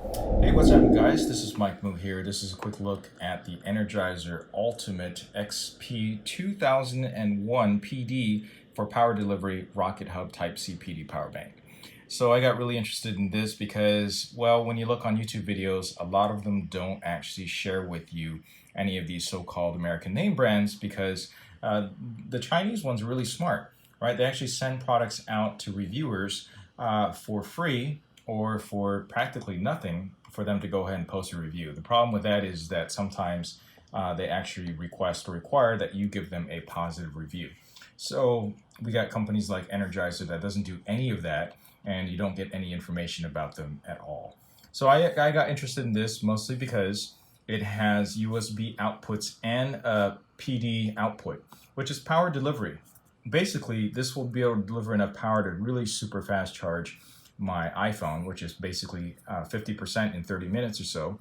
Hey, what's up guys? This is Mike Moo here. This is a quick look at the Energizer Ultimate XP 2001 PD for power delivery RocketHub Type-C PD power bank. So I got really interested in this because, well, when you look on YouTube videos, a lot of them don't actually share with you any of these so-called American name brands because the Chinese ones are really smart, right? They actually send products out to reviewers for free or for practically nothing for them to go ahead and post a review. The problem with that is that sometimes they actually request or require that you give them a positive review. So we got companies like Energizer that doesn't do any of that, and you don't get any information about them at all. So I got interested in this mostly because it has USB outputs and a PD output, which is power delivery. Basically, this will be able to deliver enough power to really super fast charge my iPhone, which is basically 50% in 30 minutes or so.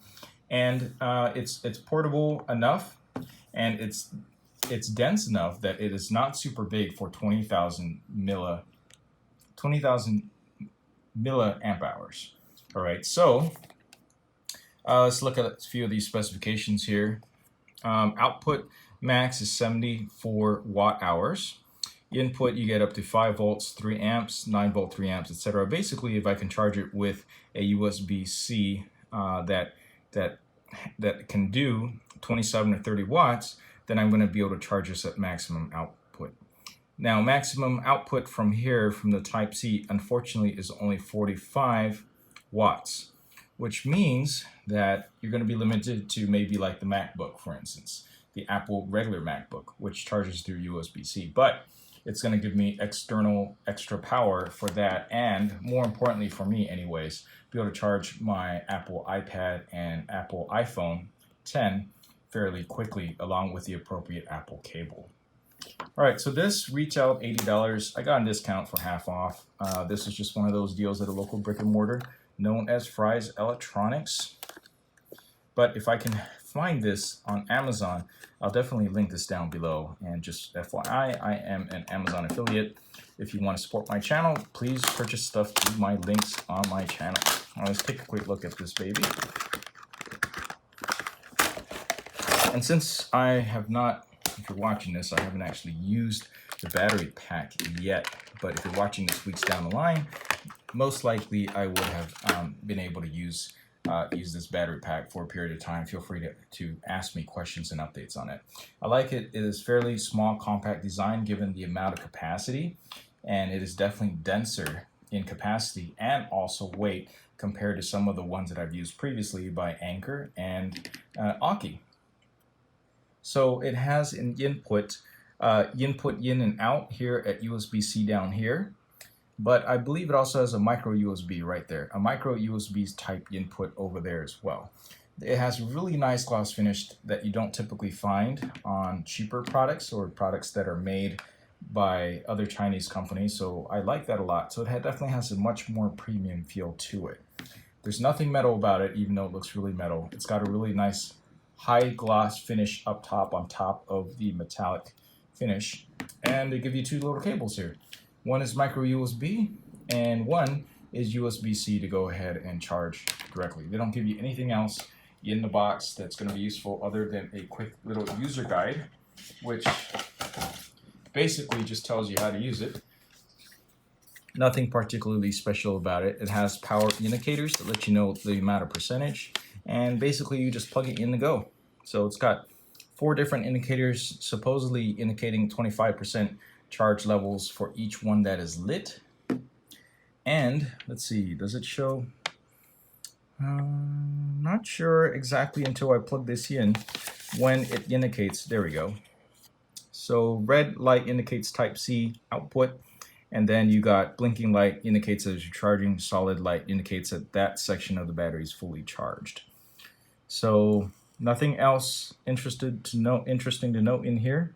And it's portable enough, and it's dense enough that it is not super big for 20,000 milliamp hours. All right, so let's look at a few of these specifications here. Output max is 74 watt hours. Input, you get up to 5 volts, 3 amps, 9 volt, 3 amps, etc. Basically, if I can charge it with a USB-C that can do 27 or 30 watts, then I'm going to be able to charge this at maximum output. Now, maximum output from here, from the Type-C, unfortunately, is only 45 watts, which means that you're going to be limited to maybe like the MacBook, for instance, the Apple regular MacBook, which charges through USB-C. But it's going to give me extra power for that, and more importantly for me anyways, be able to charge my Apple iPad and Apple iPhone 10 fairly quickly along with the appropriate Apple cable. Alright, so this retailed $80. I got a discount for half off. This is just one of those deals at a local brick and mortar known as Fry's Electronics. But if I can find this on Amazon, I'll definitely link this down below. And just FYI, I am an Amazon affiliate. If you want to support my channel, please purchase stuff through my links on my channel. Now, let's take a quick look at this baby. And since I have not, if you're watching this, I haven't actually used the battery pack yet. But if you're watching this weeks down the line, most likely I would have been able to use this battery pack for a period of time. Feel free to ask me questions and updates on it. I like it. It is fairly small, compact design given the amount of capacity, and it is definitely denser in capacity and also weight compared to some of the ones that I've used previously by Anker and Aki. So it has an input in and out here at USB-C down here. But I believe it also has a micro USB right there, a micro USB type input over there as well. It has really nice gloss finish that you don't typically find on cheaper products or products that are made by other Chinese companies, so I like that a lot. So it definitely has a much more premium feel to it. There's nothing metal about it, even though it looks really metal. It's got a really nice high gloss finish up top on top of the metallic finish, and they give you two little cables here. One is micro USB, and one is USB-C to go ahead and charge directly. They don't give you anything else in the box that's going to be useful other than a quick little user guide, which basically just tells you how to use it. Nothing particularly special about it. It has power indicators that let you know the amount of percentage, and basically you just plug it in to go. So it's got 4 different indicators, supposedly indicating 25% charge levels for each one that is lit. And let's see, does it show? Not sure exactly until I plug this in when it indicates. There we go. So red light indicates Type-C output, and then you got blinking light indicates as you're charging, solid light indicates that that section of the battery is fully charged. So nothing else interesting to note in here.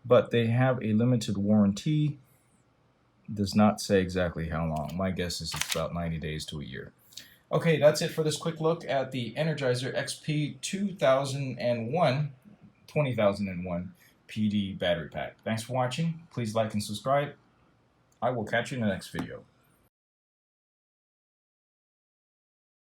But they have a limited warranty. Does not say exactly how long. My guess is it's about 90 days to a year. Okay, that's it for this quick look at the Energizer XP 2001 PD battery pack. Thanks for watching. Please like and subscribe. I will catch you in the next video.